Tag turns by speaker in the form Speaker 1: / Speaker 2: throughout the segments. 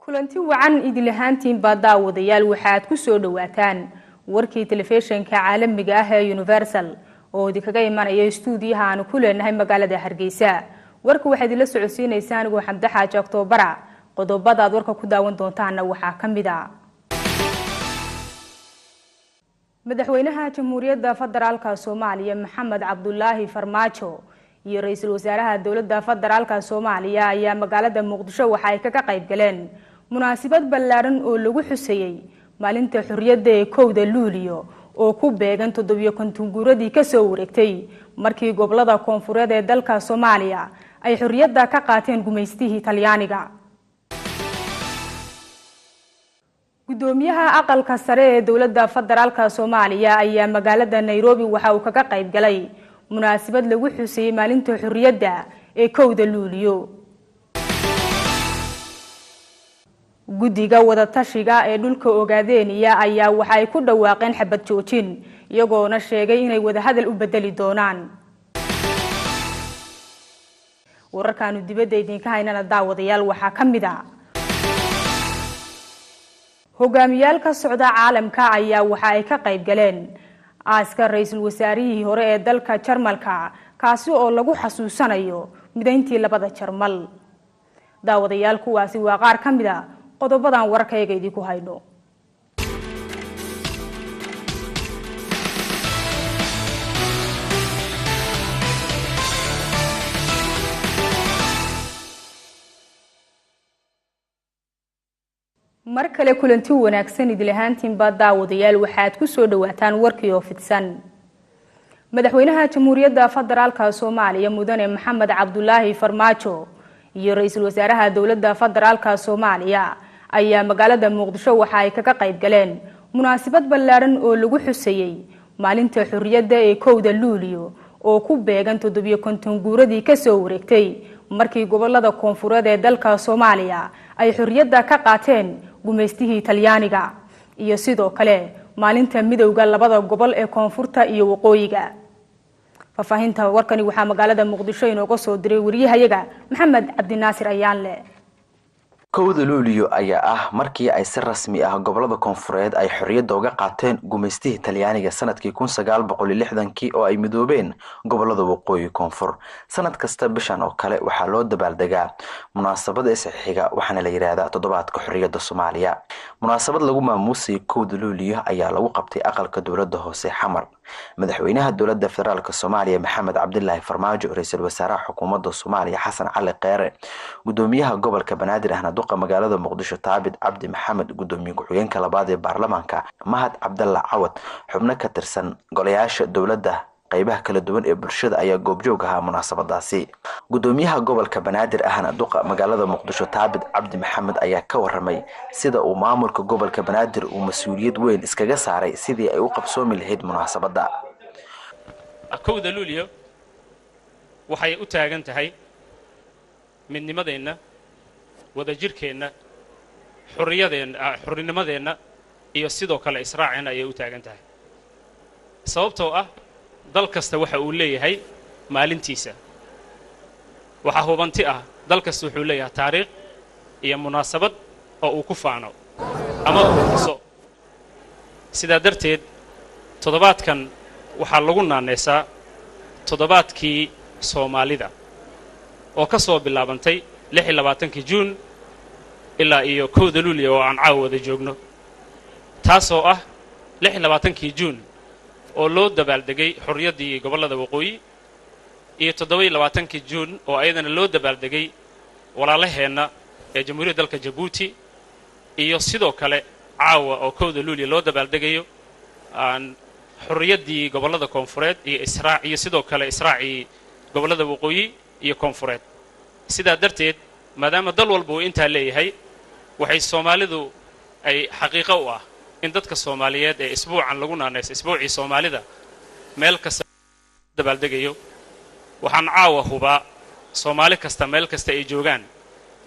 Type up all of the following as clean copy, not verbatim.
Speaker 1: kulanti wacan idil ahaantiin baa daawadayaal waxaad ku soo dhawaataan warkii telefishinka caalamiga ah ee Universal oo idinkaga imanaya stuudiyaha aan ku leenahay magaalada Hargeysa. warku waxaad ila socodsiinaysaan anigu Xamda Xaaji Oktoobar. qodobada aad warka ku daawan doontaan waxaa kamid ah madaxweynaha Jamhuuriyadda Federaalka Soomaaliya Maxamed Cabdullaahi Farmaajo iyo ra'iisul wasaaraha dawladda Federaalka Soomaaliya ayaa magaalada Muqdisho waxa ay kaga qayb galeen munaasabad ballaaran oo lagu xuseeyay maalinta xurriyadda ee 1 Luulyo oo ku beegan 7 guuradii ka soo wareegtay markii gobolada koonfureed ee dalka Soomaaliya ay xurriyadda ka qaateen gumeystihii Talyaaniga. gudoomiyaha aqalka sare ee dawladda Federaalka Soomaaliya ayaa magaalada Nairobi waxa uu kaga qayb galay munaasabad lagu xuseeyay maalinta xurriyadda ee 1 Luulyo. guddiga wada tashiga ee dhulka Ogaadeniya ayaa waxa ay ku dhawaaqeen xabad joojin iyagoo na sheegay inay wada hadal u bedeli doonaan. wararkaanu dibadda idinka haynana daawadayaal waxaa kamid ah hogaamiyaal ka socda caalamka ayaa waxa ay ka qayb galeen aaska ra'iisul wasaarihii hore ee dalka Jarmalka kaasi oo lagu xasuusanayo midayntii labada Jarmal. daawadayaal kuwaasi waa qaar kamid ah qodobadan warkayga idinku hayno. mar kale kulanti wanaagsan idil ahaantiin baa daawadayaal waxaad ku soo dhawaataan warkii oo fidsan. madaxweynaha Jamhuuriyadda Federaalka Soomaaliya Mudane Maxamed Cabdullaahi Farmaajo iyo ra'iisul wasaaraha dawladda Federaalka Soomaaliya ayaa magaalada Muqdisho waxa ay kaga qayb galeen munaasabad ballaaran oo lagu xuseeyay maalinta xurriyadda ee 1 Luulyo oo ku beegan 7 guuradii ka soo wareegtay markii gobolada koonfureed ee dalka Soomaaliya ay xurriyadda ka qaateen gumeystihii Talyaaniga iyo sidoo kale maalinta midowga labada gobol ee koonfurta iyo waqooyiga. faafahinta warkani waxaa magaalada Muqdisho inooga soo diray wariyahayaga Maxamed Cabdinaasir Ayaanle.
Speaker 2: 1 Luulyo ayaa ah markii ay si rasmi ah gobolada koonfureed ay xorriyadda uga qaateen gumeystihii Talyaaniga sanadkii 1960 oo ay midoobeen gobolada waqooyi koonfur. sanad kasta bishan oo kale waxaa loo dabaaldegaa munaasabada isxiga waxaana la yiraahdaa toddobaadka xorriyadda Soomaaliya. munaasabad lagu maamuusay 1 Luulyo ayaa lagu qabtay aqalka dawladda hoose Xamar. madaxweynaha dawladda Federaalka Soomaaliya Maxamed Cabdullaahi Farmaajo, ra'iisul wasaaraha xukuumadda Soomaaliya Xasan Cali Kheyre, gudoomiyaha gobolka Banaadir ahna duqa magaalada Muqdisho Taabid Cabdi Maxamed, gudoomiye ku-xigeenka labaad ee baarlamaanka Mahad Cabdalla Cawad, xubno ka tirsan golayaasha dawladda qaybaha kala duwan ee bulshada ayaa goobjoog ahaa munaasabadaasi. gudoomiyaha gobolka Banaadir ahna duqa magaalada Muqdisho Taabid Cabdi Maxamed ayaa ka waramay sida uu maamulka gobolka Banaadir uu mas'uuliyad weyn iskaga saaray sidii ay u qabsoomi lahayd munaasabada.
Speaker 3: 1 Luulyo waxay u taagan tahay midnimadeena, wada jirkeena, xurrinimadeena iyo sidoo kale israaceena ay u taagan tahay. sababtoo ah dal kasta waxa uu leeyahay maalintiisa. waxa hubanti ah dal kasta wuxuu leeyahay taariikh iyo munaasabad oo uu ku faano ama uu xuso. sidaa darteed toddobaadkan waxaa lagu naaneysaa toddobaadkii Soomaalida oo ka soo bilaabantay 26 Juun ilaa iyo 1 Luulyo oo aan caawada joogno. taasoo ah 26 Juun oo loo dabaaldegay xurriyaddii gobolada waqooyi iyo 27 Juun oo ayadana loo dabaaldegay walaalaheena ee Jamhuuriyadda dalka Djibouti iyo sidoo kale caawa oo 1 Luulyo loo dabaaldegayo aan xurriyaddii gobolada koonfureed iyo sidoo kale israaci gobolada waqooyi iyo koonfureed. sidaa darteed maadaama dal walba uu intaa leeyahay waxay Soomaalidu ay xaqiiqo u ah in dadka Soomaaliyeed ee isbuucan lagu naanayso isbuucii Soomaalida meel kasta dabaaldegayo. waxaan caawa hubaa Soomaali kasta meel kasta ay joogaan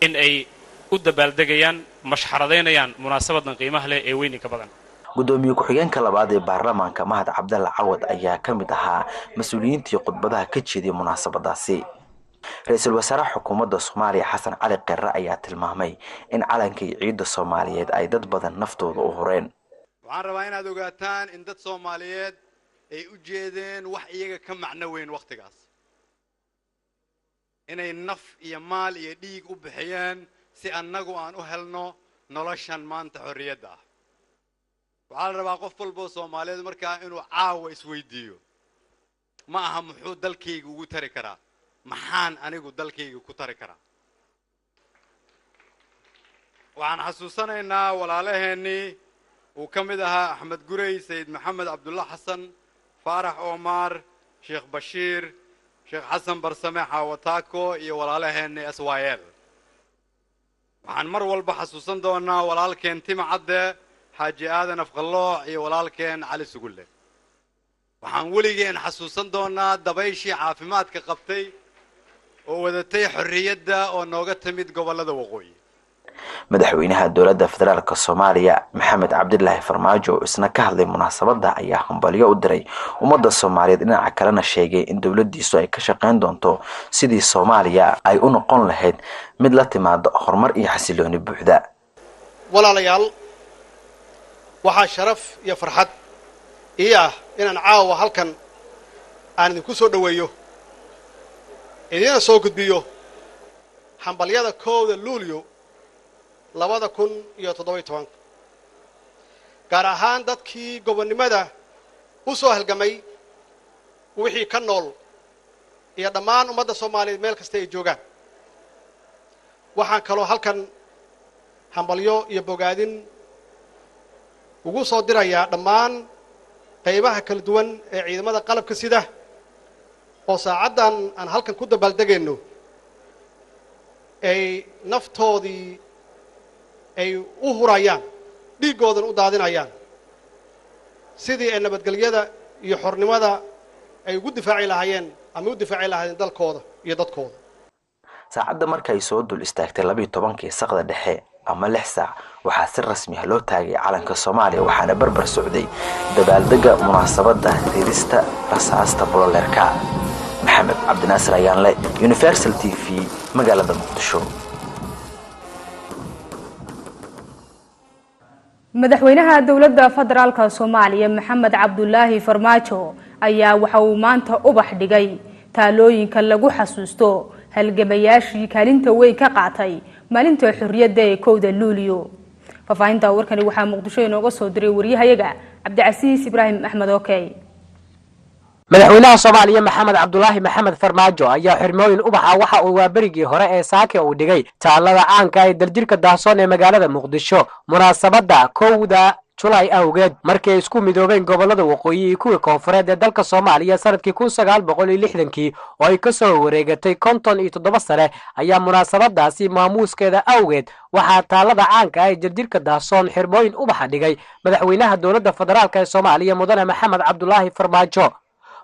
Speaker 3: in ay u dabaaldegayaan mashxaradeynayaan munaasabadan qiimaha leh ee weyn ka badan.
Speaker 2: gudoomiye ku-xigeenka labaad ee baarlamaanka Mahad Cabdalla Cawad ayaa ka mid ahaa mas'uuliyiintii khudbadaha ka jeediyay munaasabadaasi. ra-iisul wasaare xukuumadda Soomaaliya Xasan Cali Qirre ayaa tilmaamay in calanka iyo ciidda Soomaaliyeed ay dad badan naftooda u hureen.
Speaker 4: waxaan rabaa inaad ogaataan in dad Soomaaliyeed ay u jeedeen wax iyaga ka macno weyn waqtigaas, inay naf iyo maal iyo dhiig u bixiyeen si annagu aan u helno noloshan maanta xorriyadda ah. waxaa la rabaa qof walba Soomaaliyeed markaa inuu caawa isweydiiyo, ma aha muxuu dalkayga ugu tari karaa, maxaan anigu dalkayga ku tari karaa. waxaan xasuusanaynaa walaalaheennii uu ka mid ahaa Axmed Gurey, Sayid Maxamed Cabdulla Xasan, Faarax Omar, Sheekh Bashiir, Sheekh Xasan Barsame Xawataako iyo walaalaheennii SYL. waxaan mar walba xasuusan doonaa walaalkeen Tima Cadde, Xaaji Aadan Afqallooc iyo walaalkeen Cali Sugulle. waxaan weligeen xasuusan doonaa dabayshii caafimaadka qabtay oo wadatay xorriyadda oo nooga timid gobollada waqooyi.
Speaker 2: madaxweynaha dowladda federaalka Soomaaliya Maxamed Cabdullaahi Farmaajo isna ka hadlay munaasabadda ayaa hambalyo u diray ummadda Soomaaliyeed, dhinaca kalena sheegay in dowladdiisu ay ka shaqayn doonto sidii Soomaaliya ay u noqon lahayd mid la timaado horumar iyo xasilooni buuxda.
Speaker 5: walaalayaal, waxaa sharaf iyo farxad ii ah inaan caawa halkan aan idinku soo dhoweeyo, idiina soo gudbiyo hambalyada 1 Luulyo 2017. gaar ahaan dadkii gobonnimada u soo halgamay, wixii ka nool iyo dhammaan ummadda Soomaaliyeed meel kasta ay joogaan. waxaan kaloo halkan hambalyo iyo bogaadin ugu soo dirayaa dhammaan qaybaha kala duwan ee ciidamada qalabka sida oo saacaddan aan halkan ku dabaaldegayno ay naftoodii ay u hurayaan, dhiiggoodan u daadinayaan sidii ay nabadgelyada iyo xornimada ay ugu difaaci lahaayeen ama u difaaci lahaayeen dalkooda iyo dadkooda.
Speaker 2: saacadda markay soo dul istaagtay 12 saqda dhexe ama 6 saac waxaa si rasmi ah loo taagay calanka Soomaaliya, waxaana barbar socday dabaaldega munaasabadda ridista rasaasta bololeerka. Maxamed Cabdinaasir Ayaanle, Universal TV, magaalada Muqdisho.
Speaker 1: madaxweynaha dowladda federaalka Soomaaliya Maxamed Cabdullaahi Farmaajo ayaa waxa uu maanta ubax dhigay taalooyinka lagu xasuusto halgamayaashii kaalinta weyn ka qaatay maalinta xorriyadda ee 1 Luulyo. faafahinta warkani waxaa Muqdisho inooga soo diray wariyahayaga Cabdicasiis Ibraahim Axmed Okey.
Speaker 6: madaxweynaha Soomaaliya Maxamed Cabdullaahi Maxamed Farmaajo ayaa xirmooyin ubaxa waxa uu waabarigii hore ee saake uu dhigay taalada caanka ee daljirka daahsoon ee magaalada Muqdisho munaasabadda 1 July awgeed markay isku midoobeen gobollada waqooyi iyo kuwa koonfureed ee dalka Soomaaliya sanadkii 1960 oo ay ka soo wareegatay 57 sane ayaa munaasabadaasi maamuuskeeda awgeed waxaa taalada caanka ee daljirka daahsoon xirmooyin ubaxa dhigay madaxweynaha dowladda federaalka ee Soomaaliya Mudane Maxamed Cabdullaahi Farmaajo.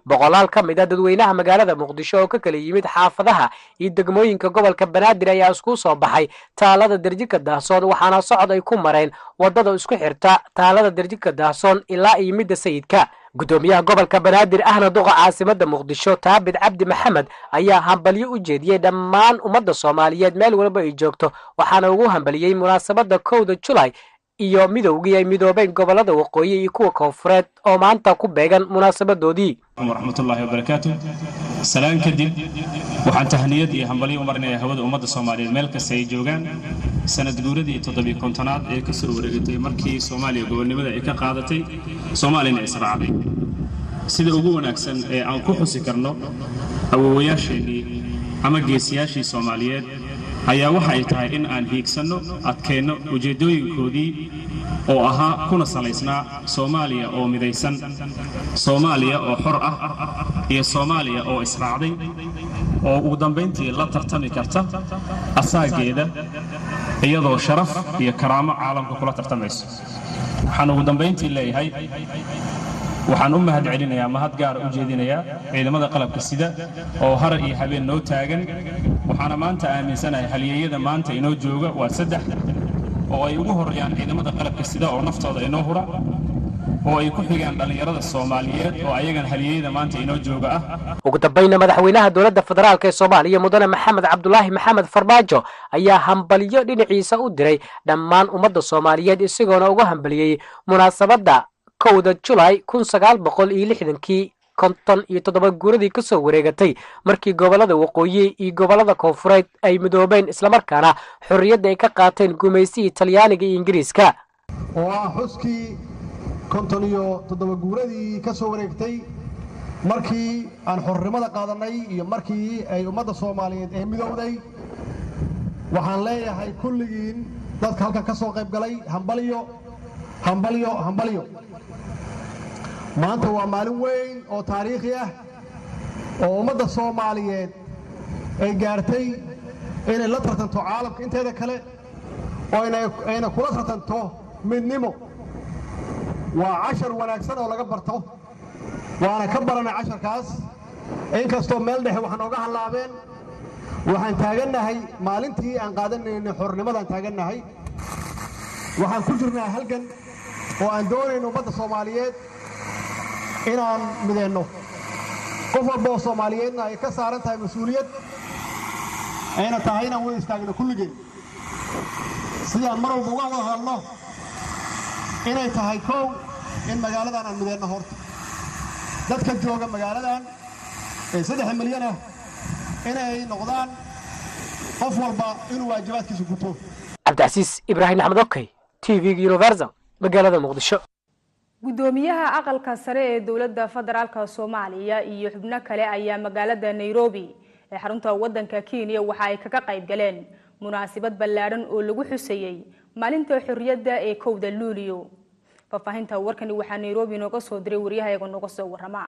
Speaker 6: boqolaal ka mid ah dadweynaha magaalada Muqdisho oo ka kala yimid xaafadaha iyo degmooyinka gobolka Banaadir ayaa isku soo baxay taalada daljirka daahsoon, waxaana socod ay ku mareen wadada isku xirta taalada daljirka daahsoon ilaa iyo midda sayidka. gudoomiyaha gobolka Banaadir ahna duqa caasimada Muqdisho Taabid Cabdi Maxamed ayaa hambalyo u jeediyay dhammaan ummadda Soomaaliyeed meel walba ay joogto, waxaana ugu hambaliyay munaasabadda 1 July iyo midowgii ay midoobeen gobolada waqooyi iyo kuwa koonfureed oo maanta ku beegan munaasabadoodii.
Speaker 7: warahmatullaahi wabarakaatuh. salaan kadib waxaan tahniyad iyo hambalyo u marinayaa hawada ummadda Soomaaliyeed meel kasta ay joogaan sanad guuradii 7-kontonaad ee ka soo wareegatay markii Soomaaliya gobonnimada ay ka qaadatay, Soomaalina israacday. sida ugu wanaagsan ee aan ku xusi karno awoowayaasheenii ama geesiyaashii Soomaaliyeed ayaa waxa ay tahay in aan hiigsanno adkeenno ujeedooyinkoodii oo ahaa kuna salaysnaa Soomaaliya oo midaysan, Soomaaliya oo xor ah iyo Soomaaliya oo israacday oo ugu dambeyntii la tartami karta asaageeda iyadoo sharaf iyo karaamo caalamka kula tartamayso. waxaan ugu dambeyntii leeyahay waxaan u mahad celinayaa mahad gaar u jeedinayaa ciidamada qalabka sida oo harar iyo habeen noo taagan. waxaana maanta aaminsanahay halyeeyada maanta inoo jooga waa 3 oo ay ugu horeeyaan ciidamada qalabka sida oo naftooda inoo hura, oo ay ku xigaan dhalinyarada Soomaaliyeed oo ayagan haliyada maanta inoo jooga ah.
Speaker 6: ugu dambayna madaxweynaha dowladda federaalka ee Soomaaliya mudane Maxamed Cabdulaahi Maxamed Farmaajo ayaa hambaliyo dhinaciisa u diray dhammaan ummadda Soomaaliyeed isagoona uga hambaliyay munaasabadda 1 July 1960 konton iyo 7 guuradii ka soo wareegatay markii gobolada waqooyi iyo gobolada koonfureed ay midoobeen isla markaana xorriyadda ay ka qaateen gumaysigii Talyaaniga iyo Ingiriiska
Speaker 5: oo ah xuskii konton iyo 7 guuradii ka soo wareegtay markii aan xornimada qaadanay iyo markii ay ummadda Soomaaliyeed ee midowday waxaan leeyahay kulligiin dadka halka ka soo qayb galay hambaliyo maanta waa maalin weyn oo taariikhi ah oo ummadda Soomaaliyeed ay gaartay inay la tartanto caalamka inteeda kale oo ayna kula tartanto midnimo waa cashar wanaagsan oo laga barto waana ka baranay casharkaas inkastoo meel dhexe waxaan oga halaabeen waxaan taagannahay maalintii aan qaadanaynay xornimadan taagannahay waxaan ku jirnaa halgan oo aan doonayno ummadda Soomaaliyeed inaan mideyno qof walba oo Soomaaliyeedna ay ka saaran tahay mas'uuliyad ayna tahay inaan wada istaagno kulligeen sidaan mar walba uga hadalno inay tahay koow in magaaladan aan mideyno horta dadka jooga magaaladan ee 3 milyan ah inay noqdaan qof walba inuu waajibaadkiisa guto.
Speaker 6: Cabdicasiis Ibraahim Axmed Okey TV Universal magaalada Muqdisho.
Speaker 1: gudoomiyaha aqalka sare ee dowladda federaalka Soomaaliya iyo xubno kale ayaa magaalada Nairobi ee xarunta wadanka Kenya waxa ay kaga qayb galeen munaasabad ballaaran oo lagu xuseeyay maalinta xorriyadda ee 1 Luulyo. faafahinta warkani waxa Nairobi nooga soo diray wariyahayaga nooga soo warrama.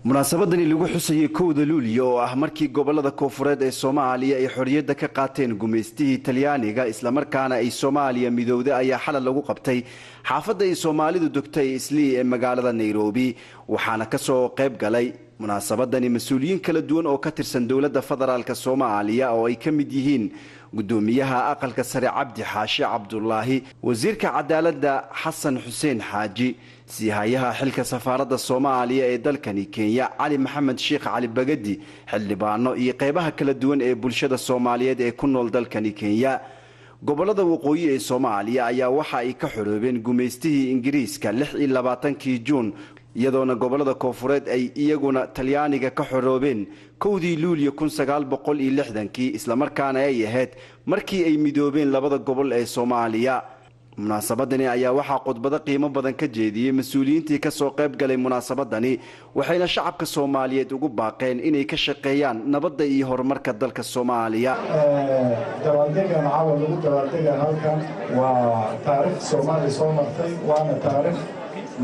Speaker 8: munaasabadani lagu xusayay 1 Luulyo oo ah markii gobolada koonfureed ee Soomaaliya ay xorriyadda ka qaateen gumaystigii Talyaaniga isla markaana ay Soomaaliya midowday ayaa xalal lagu qabtay xaafadda ay Soomaalidu degtay Islii ee magaalada Nairobi waxaana ka soo qayb galay munaasabadani mas'uuliyiin kala duwan oo ka tirsan dowladda federaalka Soomaaliya oo ay ka mid yihiin gudoomiyaha aqalka sare Cabdi Xaashi Cabdullaahi wasiirka cadaaladda Xasan Xuseen Xaaji siyahayaha xilka safaaradda Soomaaliya ee dalkani Kenya Cali Maxamed Sheekh Cali Bagadi xildhibaano iyo qaybaha kala duwan ee bulshada Soomaaliyeed ee ku nool dalkani Kenya gobolada waqooyi ee Soomaaliya ayaa waxa ay ka xoroobeen gumaystigii Ingiriiska 26 Juun iyadoona gobolada koonfureed ay iyaguna Talyaaniga ka xoroobeen 1 Luulyo 1960 isla markaana ay ahayd markii ay midoobeen labada gobol ee Soomaaliya munaasabadani ayaa waxaa khudbado qiimo badan ka jeediyay mas'uuliyiintii ka soo qayb galay munaasabadani waxayna shacabka Soomaaliyeed ugu baaqeen inay ka shaqeeyaan nabadda iyo horumarka dalka Soomaaliya
Speaker 9: dabaaldegana caawa lagu dabaaldega halkan waa taariikh Soomaaliya soo martay waana taariikh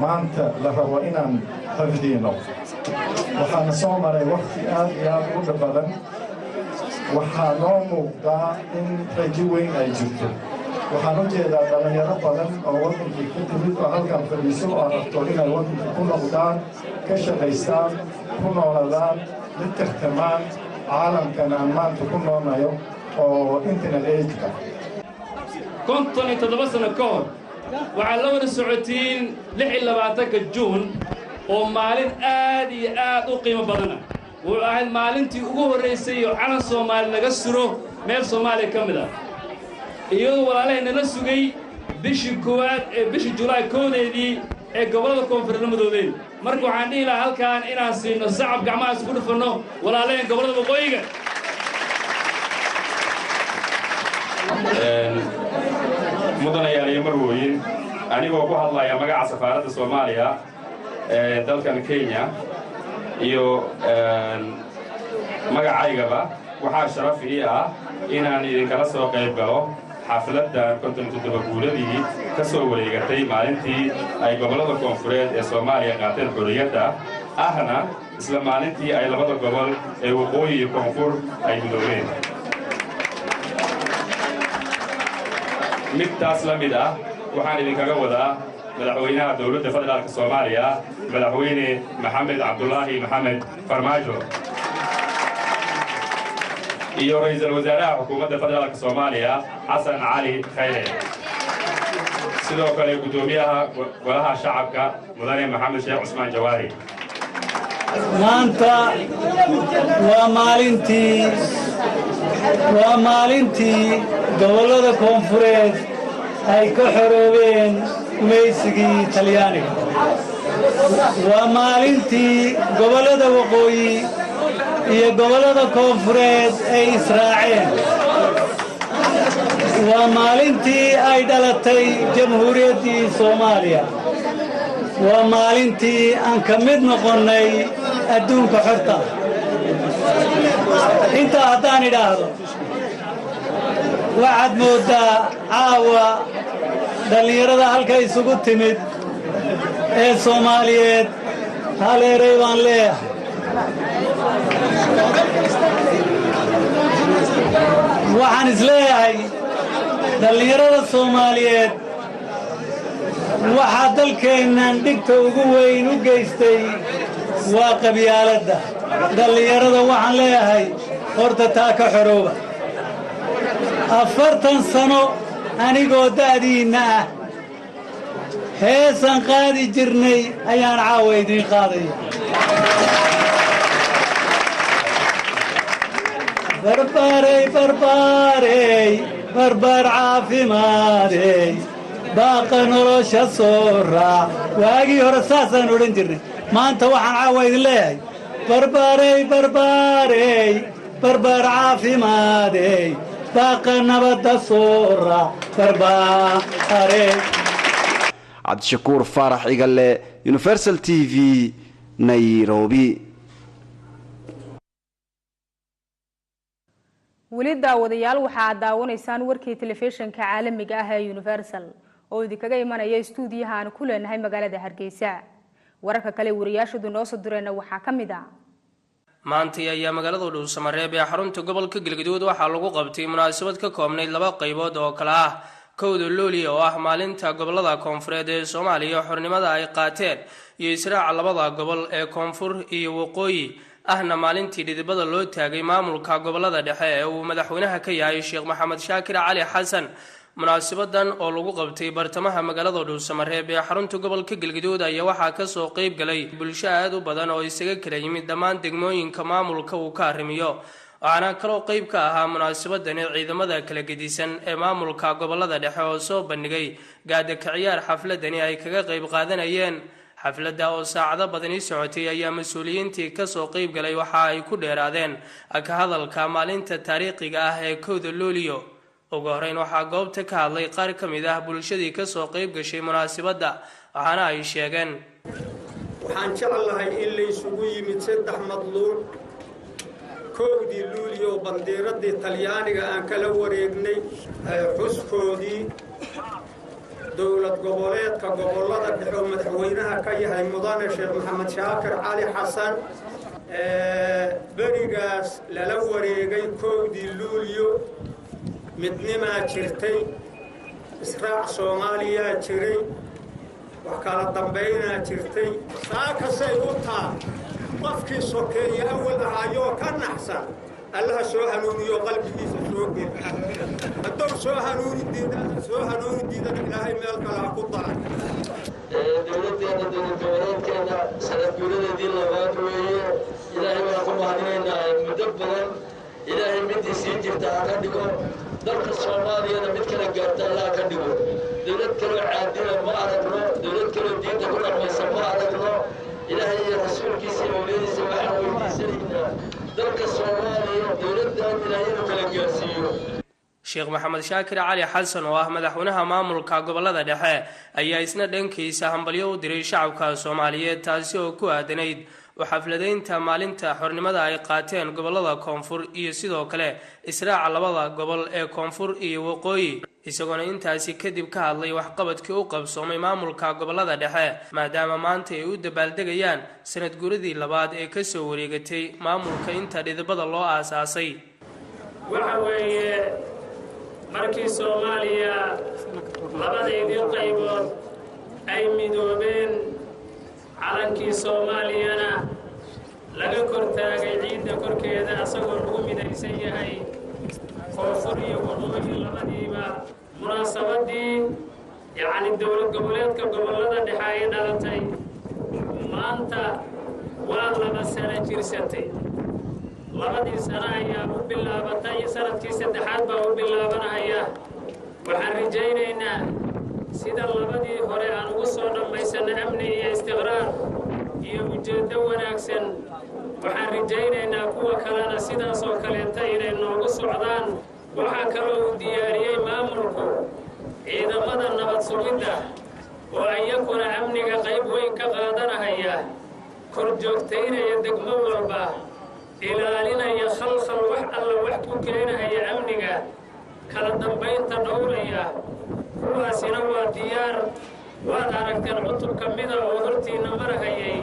Speaker 9: maanta la rabo inaan xafidino waxaana soo maray waqti aad iyo aad u badan waxaa noo muuqdaa in rajo weyn ay jirto waxaan u jeedaa dhalinyaro badan oo wadankii ka timid oo halkan fadhiiso oo rabto inay wadanka ku noqdaan ka shaqaystaan ku nooladaan la tartamaan caalamkan aan maanta ku noolnayo oo internet age-ka
Speaker 10: 57 sano ka hor waxaa la wada socotiin 26 Juun oo maalin aad iyo aad u qiimo badan ah wuxuu ahayd maalintii ugu horeysay oo calan Soomaali laga suro meel Soomaaliya ka mid ah iyadoo walaalahayna la sugay bishii koowaad ee bishii July 1-deedii ee gobolada koonfureed midoobeen marka waxaan dhihi lahaa halkaan inaan siino sacab gacmaha isku dhufano walaalaheen gobolada waqooyiga
Speaker 11: mudanayaal iyo marwooyin anigoo ku hadlaya magaca safaaradda Soomaaliya ee dalkan Kenya iyo magacaygaba waxaa sharaf ii ah inaan idinkala soo qayb galo xafladda 57 guuradii ka soo wareegatay maalintii ay gobolada koonfureed ee Soomaaliya qaateen xorriyadda ahna isla maalintii ay labada gobol ee waqooyi iyo koonfur ay midoobeen mid taas la mid ah waxaan idinkaga wadaa madaxweynaha dowladda federaalka soomaaliya madaxweyne maxamed cabdulaahi maxamed farmaajo iyo ra'iisul wasaaraha xukuumadda federaalka soomaaliya xasan cali khayre sidoo kale gudoomiyaha golaha shacabka mudane maxamed sheekh cusmaan jawaari
Speaker 12: maanta waa maalintii gobollada koonfureed ay ka xoroobeen gumaysigii talyaaniga waa maalintii gobollada waqooyi iyo gobollada koonfureed ay israaceen waa maalintii ay dhalatay jamhuuriyaddii soomaaliya waa maalintii aan ka mid noqonnay adduunka xorta intaa haddaan idhaahdo waxaad mooddaa caawa dhallinyarada halka isugu timid ee soomaaliyeed hal eray baan leeyahay waxaan isleeyahay dhallinyarada soomaaliyeed waxaa dalkeennan dhigta ugu weyn u geystay waa qabyaaladda dhallinyarada waxaan leeyahay horta taa ka xorooba 40 sano anigoo da'diinna ah heesan qaadi jirnay ayaan caawa idiin qaadaya barbaarey barbaarey barbaar caafimaadey baaqa nolosha soo raac waagii hore saasaan odhan jirnay maanta waxaan caawa idin leeyahay barbaarey barbaarey barbaar caafimaadey baaqa nabadda soo raac barbaarey
Speaker 8: cabdishakuur faarax igalle universal t v nairobi
Speaker 1: weli daawadayaal waxa aad daawanaysaan warkii telefishinka caalamiga ah ee universal oo idinkaga imanaya istuudiyaha aan ku leenahay magaalada Hargeysa wararka kale wariyaashadu noo soo direen waxaa kamid ah
Speaker 13: maanta ayaa magaalada Dhuusamareeb ee xarunta gobolka Galgaduud waxaa lagu qabtay munaasabad ka koobnayd 2 qaybood oo kala ah kowda luulyo oo ah maalinta gobolada koonfureed ee Soomaaliya xornimada ay qaateen iyo israaca labada gobol ee koonfur iyo waqooyi ahna maalintii dhidibada loo taagay maamulka gobolada dhexe ee uu madaxweynaha ka yahay Sheekh Maxamed Shaakir Cali Xasan munaasabadan oo lagu qabtay bartamaha magaalada Dhuusamareeb ee xarunta gobolka Galgaduud ayaa waxaa ka soo qayb galay bulsho aad u badan oo isaga kala yimid dhammaan degmooyinka maamulka uu ka arrimiyo waxaana kaloo qayb ka ahaa munaasabadan ciidamada kala gedisan ee maamulka gobolada dhexe oo soo bandhigay gaada ka ciyaar xafladani ay kaga qayb qaadanayeen xafladda oo saacado badan socotay ayaa mas'uuliyiintii ka soo qayb galay waxa ay ku dheeraadeen ka hadalka maalinta taariikhiga ah ee kowda luulyo ugu horeyn waxaa goobta ka hadlay qaar ka mid ah bulshadii ka soo qayb gashay munaasabadda waxaana ay sheegeen
Speaker 14: waxaan jeclahay in la isugu yimid 3 madluuc kowdii luulyo bandiiradii talyaaniga aan kala wareegnay xuskoodii dowlad goboleedka gobolada dhexe madaxweynaha ka yahay mudane Sheekh Maxamed Shaakir Cali Xasan berigaas lala wareegay kowdii luulyo midnimaa jirtay israac Soomaaliya jiray wax kala dambeynaa jirtay saakasay u taa qofkii sokeeye awal ahayoo ka naxsan allaha soo hanuuniyo qalbigiisa soo geli hadduu soo hanuuni diidana ilaahay meel kale ha ku daray
Speaker 15: dowladdeena dowladgoboleedkeena sanadguuradeedii labaad weeye ilaahay waan ku mahadinaynaa muddo badan ilaahay midii sii jirta ha ka dhigo dalka soomaaliyana mid kala gaarta allah ka dhigo dowlad kaloo caadila ma aragno dowlad kaloo diinta ku dhammaysa ma aragno ilaahay iyo rasuulkiisa iyo awliyadiisa waxaan weydiisanaynaa dalka soomaaliya dowladdan ilaahay inuu kala gaarsiiyo
Speaker 13: Sheekh Maxamed Shaakir Cali Xasan oo ah madaxweynaha maamulka gobolada dhexe ayaa isna dhankiisa hambalyo u diray shacabka Soomaaliyeed taasi oo ku aadanayd xafladeynta maalinta xornimada ay qaateen gobolada koonfur iyo sidoo kale israaca labada gobol ee koonfur iyo waqooyi isagoo intaasi kadib ka hadlay waxqabadkii uu qabsoomay maamulka gobolada dhexe maadaama maanta ay u dabaaldegayaan sanad guuradii labaad ee ka soo wareegatay maamulka inta dhidibada loo aasaasay
Speaker 14: waxa weeye
Speaker 16: markii Soomaaliya labadeedii qaybood ay midoobeen calankii Soomaaliyana laga kortaagay ciidda korkeeda asagoo lagu midaysan yahay koonfur iyo waqooyi labadiiba munaasabadii yacni dowlad goboleedka gobollada dhexe ay dhalatay maanta waa 2 sano jirsatay labadii sano ayaa u bilaabatay iyo sanadkii saddexaad baa u bilaabanaya waxaan rajaynaynaa sida labadii hore aan ugu soo dhammaysanno amni iyo istiqraar iyo ujeeddo wanaagsan waxaan rajaynaynaa kuwa kalena sidaas oo kaleeta inay noogu socdaan waxaa kaloo uu diyaariyey maamulku ciidamada nabad sugidda oo iyaguna amniga qayb weyn ka qaadanahaya kor joogtaynaya degmo walba ilaalinaya khalkhal wax alla wax ku keenahaya amniga kala dambaynta dhowraya kuwaasina waa diyaar waad aragteen cutub ka mida oo hortiinna marahayay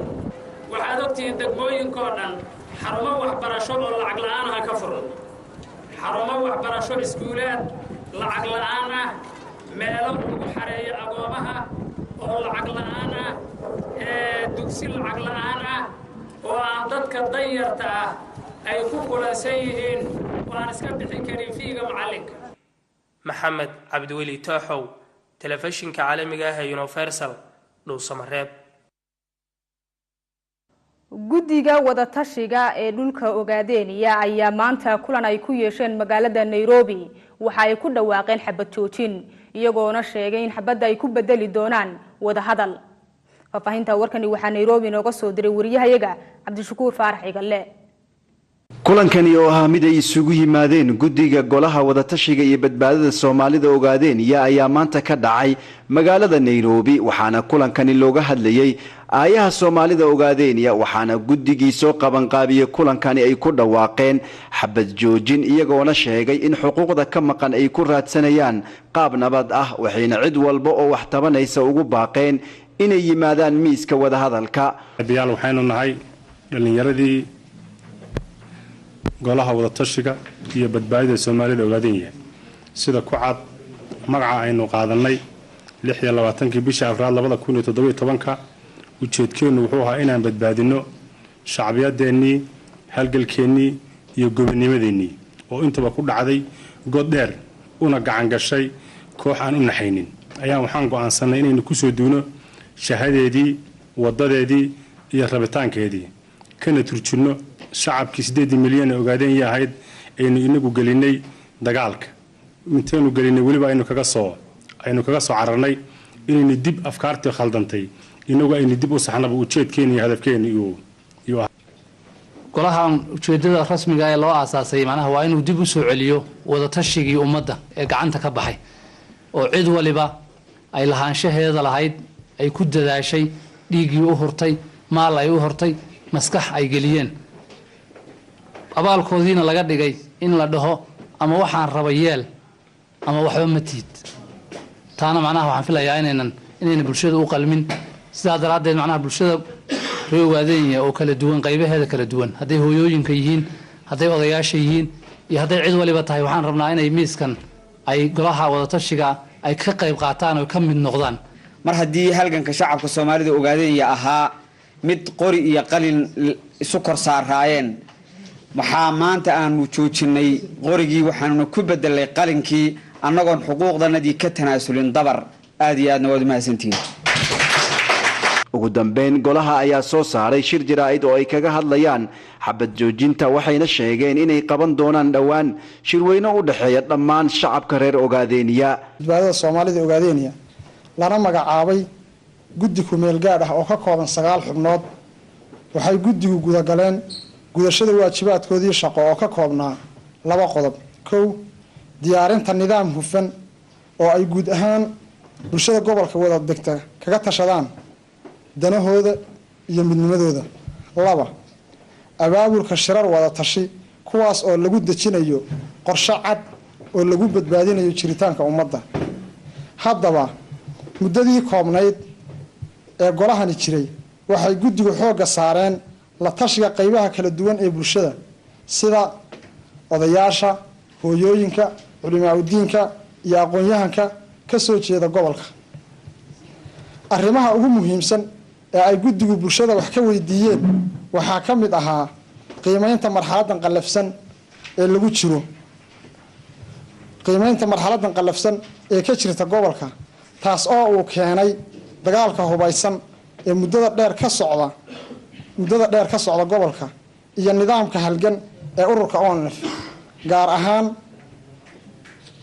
Speaker 16: waxaad ogtihiin degmooyinkoo dhan xarumo waxbarasho oo lacag la'aan ah ka furan xarumo waxbarasho iskuulaad lacag la'aan ah meelo lagu xareeyo agoomaha oo lacag la'aan ah dugsi lacag la'aan ah oo aan dadka danyarta ah ay ku kulansan yihiin oo aan iska bixin karin fiiga macallinka
Speaker 13: maxamed cabdiweli tooxow telefishinka caalamiga ah ee Universal Dhuusamareeb
Speaker 1: guddiga wadatashiga ee dhulka Ogaadeniya ayaa maanta kulan ay ku yeesheen magaalada Nairobi waxa ay ku dhawaaqeen xabad joojin iyagoona sheegay in xabadda ay ku bedeli doonaan wada hadal faafahinta warkani waxa Nairobi nooga soo diray wariyahayaga Cabdishakuur Faarax Igalle
Speaker 8: kulankani oo ah mid ay isugu yimaadeen guddiga golaha wadatashiga iyo badbaadada Soomaalida Ogaadeniya ayaa maanta ka dhacay magaalada Nairobi waxaana kulankani looga hadlayay aayaha Soomaalida Ogaadeniya waxaana guddigii soo qaban qaabiyay kulankani ay ku dhawaaqeen xabad joojin iyagoona sheegay in xuquuqda ka maqan ay ku raadsanayaan qaab nabad ah waxayna cid walba oo wax tabanaysa ugu baaqeen inay yimaadaan miiska wada hadalka
Speaker 17: biyaal waxaynu nahay dhalinyaradii golaha wadatashiga iyo badbaadada Soomaalida Ogaadeniya sida ku cad magaca aynu qaadanay 26 bisha Abriil 2017 ujeedkeenu wuxuu ahaa inaan badbaadino shacbiyadeennii halgalkeennii iyo gobonnimadeennii oo intaba ku dhacday god dheer una gacan gashay koox aan u naxaynin ayaan waxaan go'aansanay inaynu ku soo duuno shahadeedii wadadeedii iyo rabitaankeedii kana turjino shacabkii 8 milyan ee Ogaadeniya ahayd aynu inagu gelinay dagaalka inteenu gelinay waliba aynu kaga soo cararnay inaynu dib afkaartii khaldantay inagu aynu dib u saxnaba ujeedkeena iyo hadafkeena iyo
Speaker 18: golahan ujeedada rasmiga ee loo aasaasay macnaha waa inuu dib u soo celiyo wadatashiga ummadda ee gacanta ka baxay oo cid waliba ay lahaanshaheeda lahayd ay ku dadaashay dhiigii u hurtay maal ay u hortay maskax ay geliyeen abaalkoodiina laga dhigay in la dhaho ama waxaan raba yeel ama waxba ma tiid taana macnaha waxaan filayaa inayna bulshada u qalmin sidaa daraadeed macnaha bulshada reer Ogaadeniya oo kala duwan qaybaheeda kala duwan haday hooyooyinka yihiin haday odayaasha yihiin iyo haday cid waliba tahay waxaan rabnaa inay miiskan ay golaha wadatashiga ay ka qayb qaataan oo ka mid noqdaan
Speaker 19: mar haddii halganka shacabka Soomaalida Ogaadeniya ahaa mid qori iyo qalin isu kor saarayeen waxaa maanta aanu joojinay qorigii waxaanu ku bedelay qalinkii annagoon xuquuqdanadii ka tanaasulin dabar aad iyo aadna waad mahadsantihiin
Speaker 8: ugu dambeyn golaha ayaa soo saaray shir jiraa'id oo ay kaga hadlayaan xabad joojinta waxayna sheegeen inay qaban doonaan dhawaan shirweyne u dhaxeeya dhammaan shacabka reer Ogaadeniya
Speaker 20: badbaadada Soomaalida Ogaadeniya lana magacaabay guddi ku meel gaar ah oo ka kooban 9 xubnood waxay guddigu gudagaleen gudashada waajibaadkoodii shaqo oo ka koobnaa 2 qodob 1 diyaarinta nidaam hufan oo ay guud ahaan bulshada gobolka wada degta kaga tashadaan danahooda iyo midnimadooda 2 abaabulka shirar wada tashi kuwaas oo lagu dejinayo qorshe cad oo lagu badbaadinayo jiritaanka ummadda haddaba muddadii koobnayd ee golahani jiray waxay guddigu xooga saareen la tashiga qaybaha kala duwan ee bulshada sida odayaasha hooyooyinka culimaa udiinka iyo aqoon-yahanka ka soo jeeda gobolka. arrimaha ugu muhiimsan ee ay guddigu bulshada wax ka weydiiyeen waxaa ka mid ahaa qiimeynta marxaladan qallafsan ee lagu jiro qiimeynta marxaladan qallafsan ee ka jirta gobolka, taas oo uu keenay dagaalka hubaysan ee muddada dheer ka socda gobolka iyo nidaamka halgan ee ururka ONF, gaar ahaan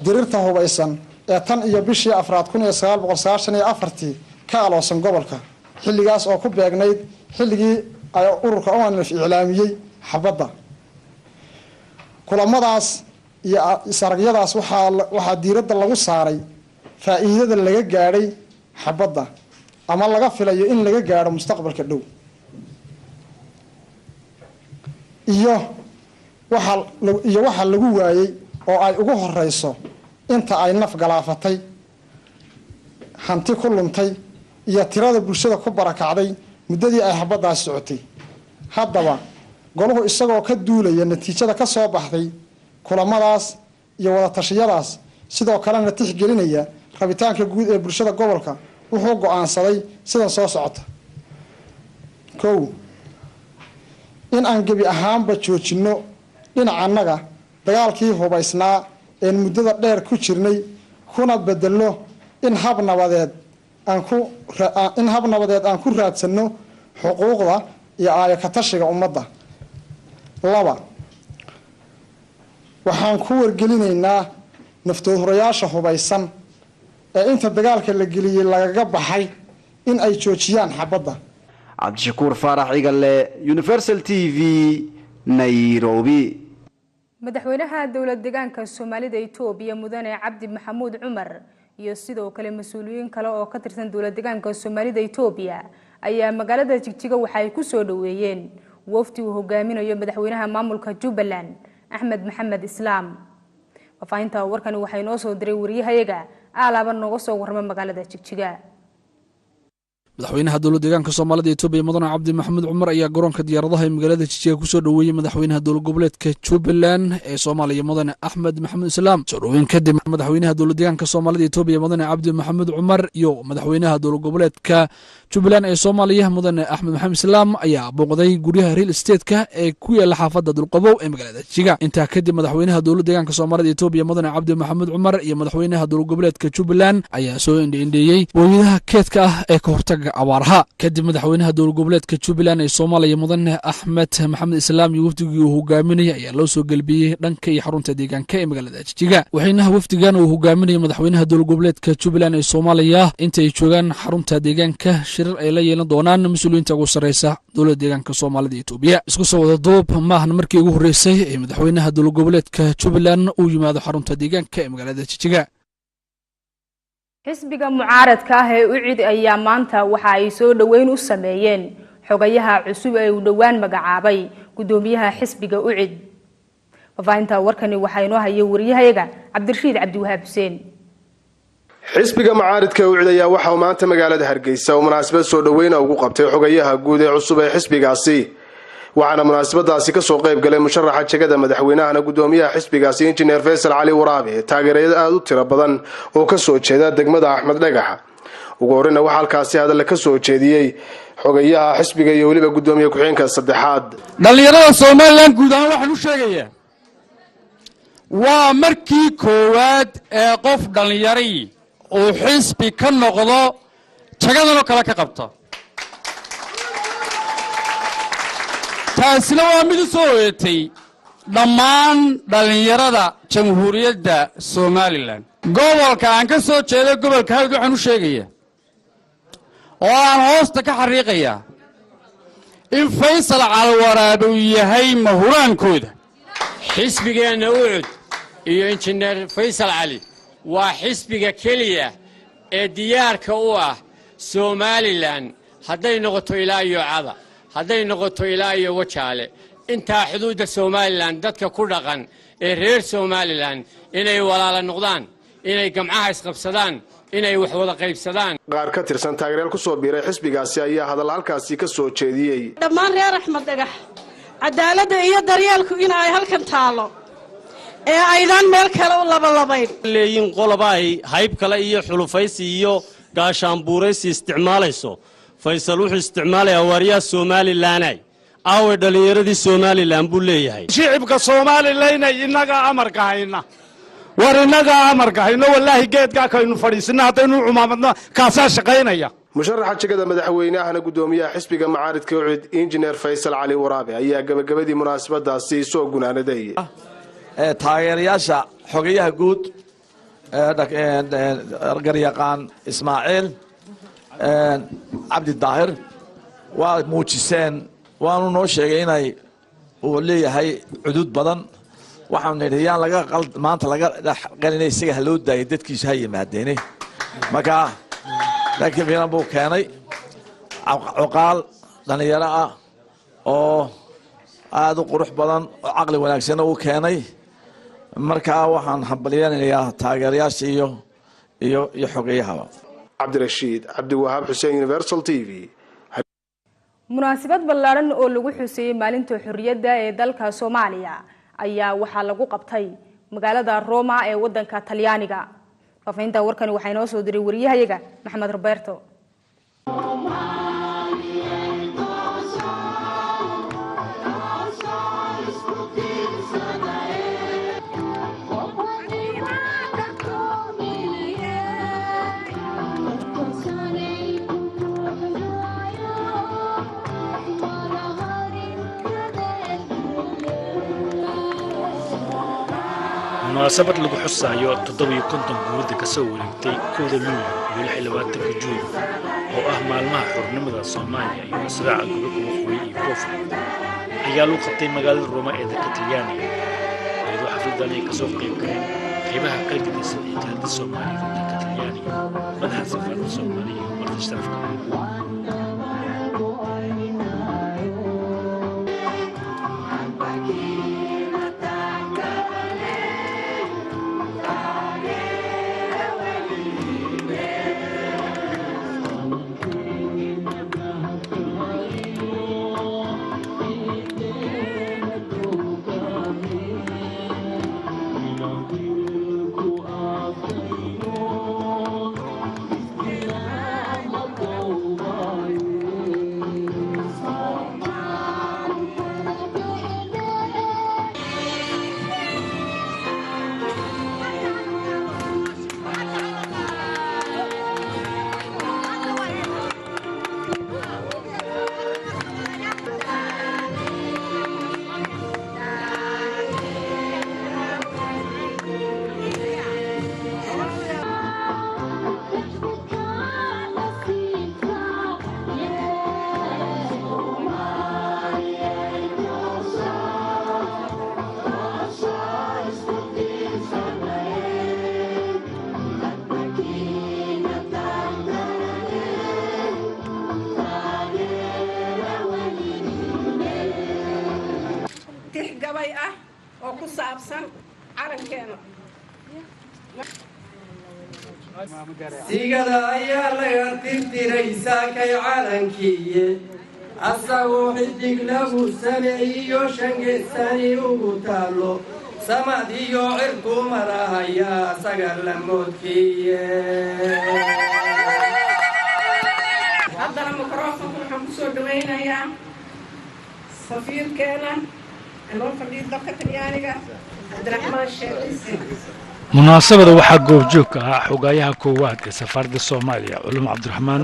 Speaker 20: dirirta hubaysan ee tan iyo bishii 1994 ka aloosan gobolka, xilligaas oo ku beegnayd xilligii ay ururka ONF iclaamiyey xabadda. kulamadaas iyo isaragyadaas waxaa diiradda lagu saaray faa'iidada laga gaadhay xabadda ama laga filayo in laga gaadho mustaqbalka dhow, iyo waxa lagu waayey oo ay ugu horeyso inta ay naf galaafatay, hanti ku luntay iyo tirada bulshada ku barakacday muddadii ay xabaddaasi socotay. haddaba goluhu isagoo ka duulaya natiijada ka soo baxday kulamadaas iyo wada tashiyadaas, sidoo kalena tixgelinaya rabitaanka guud ee bulshada gobolka, wuxuu go'aansaday sidan soo socota. 1. in aan gebi ahaanba joojinno dhinacanaga dagaalkii hubaysnaa een muddada dheer ku jirnay, kuna bedelno in hab nabadeed aan ku raadsanno xuquuqda iyo aayaka tashiga ummadda. 2. waxaan ku wargelinaynaa naftoodurayaasha hubaysan ee inta dagaalka la geliyey lagaga baxay in ay joojiyaan xabadda.
Speaker 8: cabdishakuur faarax igale, Universal TV, Nairobi.
Speaker 1: madaxweynaha dowlad deegaanka Soomaalida Itoobiya mudane Cabdi Maxamuud Cumar iyo sidoo kale mas'uuliyiin kale oo ka tirsan dowlad deegaanka Soomaalida Itoobiya ayaa magaalada Jigjiga waxay ku soo dhaweeyeen wafdi uu hogaaminayo madaxweynaha maamulka Jubbaland Axmed Maxamed Islaam. faafahinta warkani waxay noo soo diray wariyahayaga Aalaba nooga soo warramay magaalada Jigjiga.
Speaker 21: madaxweynaha dowlad deegaanka Soomaalida Itoobiya mudane Cabdi Maxamuud Cumar ayaa garoonka diyaaradaha ee magaalada Jigjiga ku soo dhaweeyay madaxweynaha dowlad goboleedka Jubbaland ee Soomaaliya mudane Axmed Maxamed Islaam. soo dhaweyn kadib madaxweynaha dowlad deegaanka Soomaalida Itoobiya mudane Cabdi Maxamuud Cumar iyo madaxweynaha dowlad goboleedka Jubbaland ee Soomaaliya mudane Axmed Maxamed Islaam ayaa booqday guryaha real estate-ka ee ku yaala xaafadda Dulqabow ee magaalada Jigjiga. intaa kadib madaxweynaha dowlad deegaanka Soomaalida Itoobiya mudane Cabdi Maxamuud Cumar iyo madaxweynaha dowlad goboleedka Jubbaland ayaa soo indheeyay booyadaha keedka ah ee ka hortaga abaaraha. kadib madaxweynaha dowlad goboleedka Jubbaland ee Soomaaliya mudane Axmed Maxamed Islaam iyo wafdigii uu hogaaminayay ayaa loo soo galbiyay dhanka iyo xarunta deegaanka ee magaalada Jigjiga. waxayna wafdigan uu hogaaminayay madaxweynaha dowlad goboleedka Jubbaland ee Soomaaliya intay joogaan xarunta deegaanka shirar ay la yeelan doonaan mas'uuliyiinta ugu sareysa dowlad deegaanka Soomaalida Itoobiya. isku soo wada doob maahan markii ugu horeysay ee madaxweynaha dowlad goboleedka Jubbaland uu yimaado xarunta deegaanka ee magaalada Jigjiga.
Speaker 1: xisbiga mucaaradka ah ee UCID ayaa maanta waxa ay soo dhaweyn u sameeyeen xogayaha cusub ee uu dhawaan magacaabay gudoomiyaha xisbiga UCID. faafahinta warkani waxay noo hayay wariyahayaga Cabdirashiid Cabdiwahaab Huseen.
Speaker 22: xisbiga mucaaradka UCID ayaa waxa uu maanta magaalada Hargeysa oo munaasabad soo dhaweyn ugu qabtay xogayaha guud ee cusub ee xisbigaasi. waxaana munaasabadaasi ka soo qayb galay musharaxa jagada madaxweynahana gudoomiyaha xisbigaasi injineer Faysal Cali Waraabe, taageerayaal aad u tiro badan oo ka soo jeeda degmada Axmed Dhagax. ugu horreynna waxaa halkaasi hadal ka soo jeediyey xogayaha xisbiga iyo waliba gudoomiye ku-xigeenka saddexaad.
Speaker 23: dhalinyarada Soomaaliland guud ahaan waxaan u sheegayaa waa markii koowaad ee qof dhalinyari oo xisbi ka noqdo jagadan oo kale ka qabta. taasina waa mid soo hoyatay dhammaan dhalinyarada jamhuuriyadda Soomaaliland. gobolka aan ka soo jeedo gobolka Hawd waxaan u sheegayaa oo aan hoosta ka xariiqayaa in Faysal Cali Waraabe uu yahay mahuraankooda.
Speaker 24: xisbigeena UCID iyo injineer Faysal Cali waa xisbiga keliya ee diyaarka u ah Soomaaliland hadday noqoto ilaa iyo cada, hadday noqoto ilaa iyo wajaale, intaa xuduudda Soomaaliland dadka ku dhaqan ee reer Soomaaliland inay walaalo noqdaan, inay gamcaha isqabsadaan, inay wax wada qaybsadaan.
Speaker 22: qaar ka tirsan taageerayaal ku soo biiray xisbigaasi ayaa hadal halkaasi ka soo jeediyey.
Speaker 25: dhammaan reer Axmed Dhagax cadaaladda iyo daryeelku in ay halkan taalo
Speaker 2: ee aydan meel kale u labalabayn
Speaker 3: leeyin qoloba ay hayb kale iyo xulufaysi iyo gaashaanbuuraysi isticmaalayso faysal wuxuu isticmaalayaa waaryaha somalilanay aaway dhallinyaradii somalilan buu leeyahay
Speaker 4: shicibka somalilan innagaa amarka hayna war innagaa amarka hayno wallaahi geedkaa kaynu fadhiisina haddaynu cumaamadno kaasaa shaqaynaya
Speaker 22: musharaxa jegada madaxweynahana gudoomiyaha xisbiga macaaridka ucid injineer faysal cali waraabe ayaa gabagabadii munaasabadaasi soo gunaanaday
Speaker 7: taageerayaasha xogayaha guud garyaqaan ismaaciil cabdi daahir waa muujiseen waanu noo sheegay inay uu leeyahay cudud badan waxaanu nidhi yaan maanta laga dhexqalina isaga haloo daayay dadkiisu ha yimaadeene marka laakiin fiilan buu keenay cuqaal dhallinyaro ah oo aada u qurux badan oo caqli wanaagsanna uu keenay markaa waxaan hambalyeynayaa taageerayaasha iyo xogeyahaba
Speaker 22: cabdirashiid cabdiwahaab xuseen universal t v
Speaker 1: munaasabad ballaaran oo lagu xuseeyay maalinta xurriyadda ee dalka Soomaaliya ayaa waxaa lagu qabtay magaalada Roma ee wadanka Talyaaniga. Faafinta warkani waxay noo soo diray wariyahayaga Maxamed Roberto.
Speaker 25: munaasabad lagu xusayo 750 guurida ka soo wareegtay 1 Luulyo iyo 26 Juun oo ah maalmaha xornimada Soomaaliya iyo siraaca gobolka Waqooyi iyo Koonfur ayaa lagu qabtay magaalada Roma ee dalka Talyaaniga iyadoo xafladan ay ka soo qayb galeen qaybaha qalbigiisa ee dalka Soomaaliya ee dalka Talyaaniga madaxa safaaradda Soomaaliya iyo marti sharafka
Speaker 26: sigada ayaa laga tirtiray saakay calankiiye asagoo xidig lagu sameeyiyo shangeesani ugu taalo samadiyo cirku marahaya sagar lamoodkiiye
Speaker 27: haddana mikrofonka waxaan kusoo dhawaynayaa safiirkeena inoo fadhiya dalka Talyaaniga Cabdiraxmaan Sheekh
Speaker 25: munaasabada waxaa goobjoog ka ah xogayaha koowaad ee safaaradda Soomaaliya Culum Cabdiraxmaan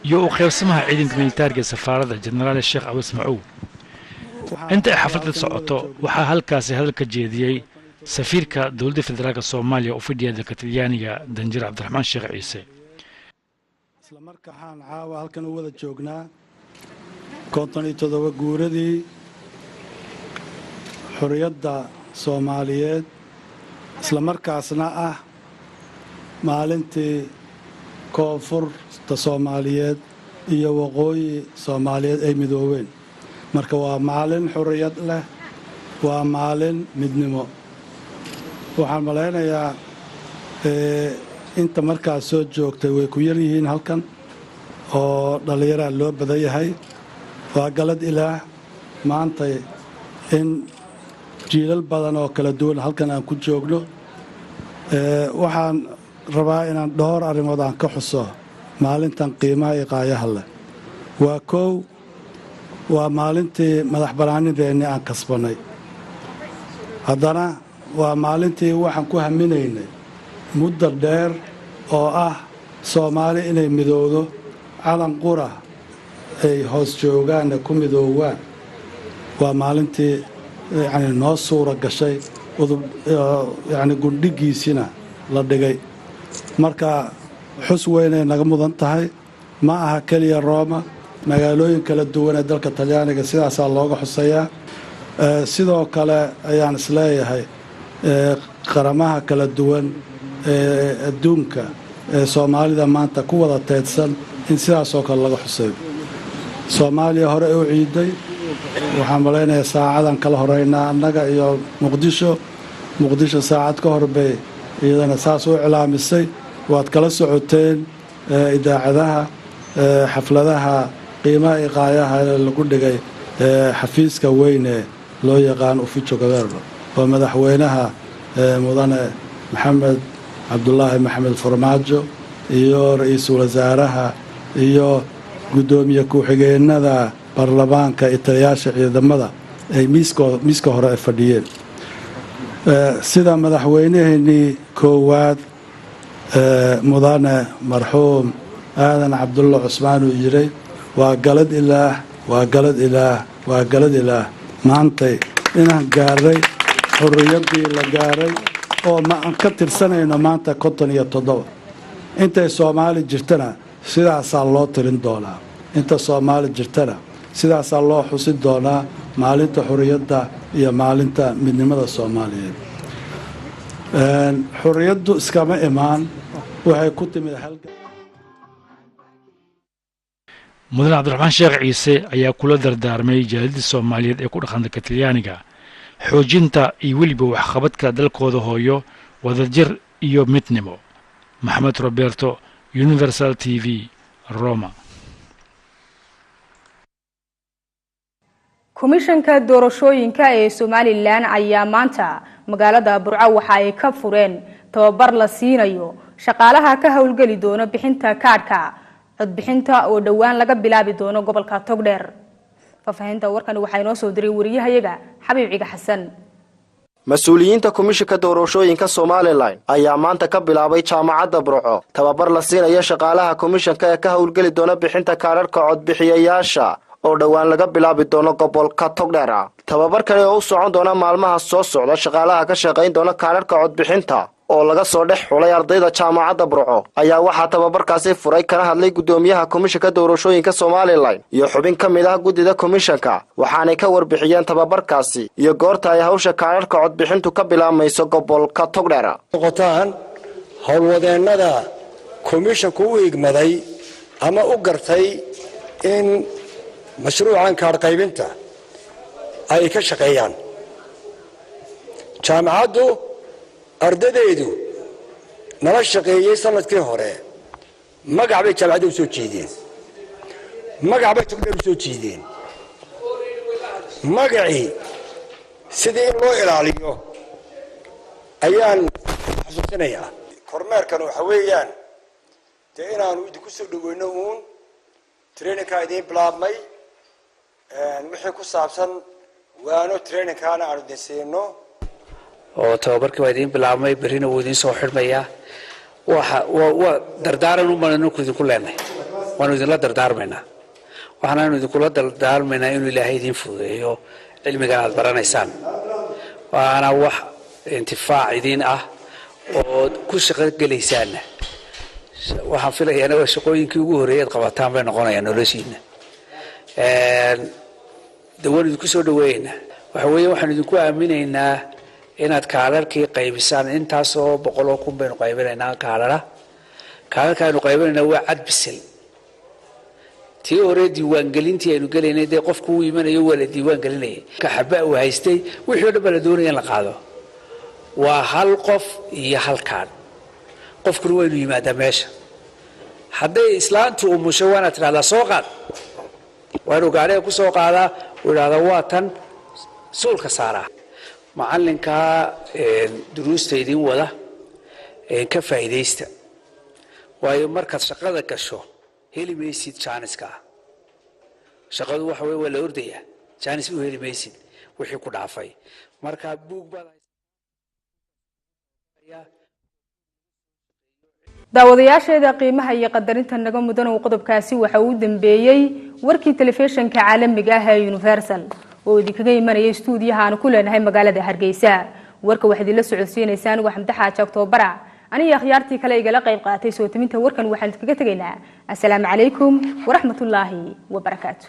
Speaker 25: iyo u qaybsamaha ciidanka militariga safaaradda Generaal Sheekh Awas Macow inta ay xafladda socoto waxaa halkaasi hadal ka jeediyay safiirka dowladda federaalka Soomaaliya u fadhiya dalka Talyaaniga Danjir Cabdiraxmaan Sheekh Ciise
Speaker 28: isla markaan caawa halkan u wada joognaa 57 guuradii xorriyadda Soomaaliyeed isla markaasna ah maalintii koonfurta Soomaaliyeed iyo waqooyi Soomaaliyeed ay midoobeen marka waa maalin xorriyad leh waa maalin midnimo waxaan maleynayaa inta markaas soo joogtay way ku yar yihiin halkan oo dhallinyarada loo badan yahay waa galad ilaah maanta in jiilal badan oo kala duwan halkan aan ku joogno. Waxaan rabaa inaan dhowr arrimood aan ka xuso maalintan qiimaha iyo qaayaha leh. Waa kow, waa maalintii madax bannaanideennii aan kasbannay. haddana waa maalintii waxaan ku haminaynay muddo dheer oo ah Soomaali inay midowdo, calan qura ay hoos joogaanna ku midoowaan. waa maalintii noo suura gashay gundhigiisina la dhigay. marka xus weynay naga mudan tahay. ma aha keliya Rooma, magaalooyin kala duwan ee dalka Talyaaniga sidaasaa looga xusayaa. sidoo kale ayaan isleeyahay qaramaha kala duwan ee adduunka ee Soomaalida maanta ku wada teedsan in sidaasoo kale laga xusayo. Soomaaliya hore u ciiday, waxaan malaynayaa saacadan kala horeynaa annaga iyo muqdisho saacad ka hor bay iyadana saas u cilaamisay. waad kala socoteen idaacadaha xafladaha qiimaha iyo qaayaha lagu dhigay xafiiska weyne loo yaqaan Ufficio Governo oo madaxweynaha mudane Maxamed Cabdullaahi Maxamed Farmaajo iyo ra'iisul wasaaraha iyo gudoomiye ku-xigeenada baarlamaanka iyo taliyaasha ciidamada ay miiska hore ay fadhiyeen. sida madaxweynaheenii koowaad mudane marxuum aadan cabdulla cusmaan uu yidhi, waa galad ilaah, waa galad ilaah, waa galad ilaah maantay inaan gaaray xurriyaddii la gaaray oo ma aan ka tirsanayno maanta 57. intay Soomaali jirtana sidaasaa loo tirin doonaa. inta Soomaali jirtana sidaasaa loo xusi doonaa maalinta xurriyadda iyo maalinta midnimada Soomaaliyeed. xurriyaddu iskama imaan, waxay ku timid halgan.
Speaker 25: mudane cabdiraxmaan sheekh ciise ayaa kula dardaarmay jaaliyadda Soomaaliyeed ee ku dhaqanka Talyaaniga xoojinta iyo weliba waxqabadka dalkooda hooyo, wadajir iyo midnimo. Maxamed Roberto, Universal TV, Roma.
Speaker 1: komishanka doorashooyinka ee Somaliland ayaa maanta magaalada Burco waxa ay ka fureen tababar la siinayo shaqaalaha ka hawlgali doona bixinta kaadhka codbixinta oo dhawaan laga bilaabi doono gobolka Togdheer. faafahinta warkan waxa inoo soo diray wariyahayaga Xabiib Ciga Xasan.
Speaker 5: mas-uuliyiinta komishanka doorashooyinka Somaliland ayaa maanta ka bilaabay jaamacadda Burco tababar la siinayo shaqaalaha komishanka ee ka hawlgali doona bixinta kaadhka codbixiyayaasha oo dhawaan laga bilaabi doono gobolka Togdheer. tababarkani oo u socon doona maalmaha soo socda shaqaalaha ka shaqayn doona kaadhka codbixinta oo laga soo dhex xulay ardayda jaamacadda Burco ayaa waxaa tababarkaasi furay kana hadlay gudoomiyaha komishanka doorashooyinka Somaliland iyo xubin ka mid ah gudida komishanka, waxaanay ka warbixiyeen tababarkaasi iyo goorta ay hawsha kaadhka codbixintu ka bilaabmayso gobolka Togdheer.
Speaker 6: qotaan howlwadeennada komishanku u igmaday ama u gartay in mashruucan kaadh qaybinta ay ka shaqeeyaan. jaamacaddu ardaydeedu nala shaqeeyey sanadkii hore magac bay jaamacadda u soo jeedeen, magac bay Togdheer u soo jeedeen. magacii sidii in loo ilaaliyo ayaan xusuusinayaa. kormeerkan waxa weeyaan dee inaanu idinku soo dhaweyno uun traininkaa idiin bilaabmay wixii ku saabsan waano traininkaana aanu idin siino
Speaker 9: oo tababarkii waa idiin bilaabmay, berrina wuu idiin soo xidhmayaa. waa dardaaran umaanu idinku leenahay, waanu idinla dardaarmaynaa. waxaanaanu idinkula dardaarmaynaa inuu ilaahay idiin fududeeyo cilmigan aad baranaysaan. waana wax intifaac idiin ah oo ku shaqo gelaysaanna. waxaan filayaana waa shaqooyinkii ugu horreeyay aad qabataan bay noqonayaan noloshiina. waan idinku soo dhaweeynaa. waxa weeye waxaan idinku aaminaynaa inaad kaadharkii qaybisaan. intaasoo 100,000 baynu qaybinaynaa kaadhara. kaadharka aynu qaybinaynaa waa cad bisil. tii hore diiwaangelintii aynu gelaynay dee qofku uu imanayo waa la diiwaangelinayay. xaba uu haystay wixii oo dhan baa la doonaya in la qaado. waa hal qof iyo hal kaadh. qofkuna waynu yimaadaa meesha. hadday islaantu umusho waana tidhahdaa soo qaad. waa inuu gaadhiga ku soo qaadaa uu idhahdaa waa tan suulka saaraa. macalinka duruusta idin wada ka faa'iideysta waayo markaad shaqada gasho heli maysid jaaniska shaqadu waxa weeye waa la ordayaa jaanis u heli maysid wixii ku dhaafay marka buug baad
Speaker 1: daawadayaasheeda qiimaha iyo qadarinta naga mudan oo qodobkaasi waxa uu dambeeyay warkii telefishinka caalamiga ah ee Universal oo idinkaga imanaya stuudiyaha aan ku leenahay magaalada Hargeysa warka waxa idin la socodsiinaysaan anigu Xamdi Xaaji October aniga akhyaartii kale igala qayb qaatay soo taminta warkan waxaan kaga tagaynaa assalaamu calaykum wa rahmatullaahi wa barakaatuh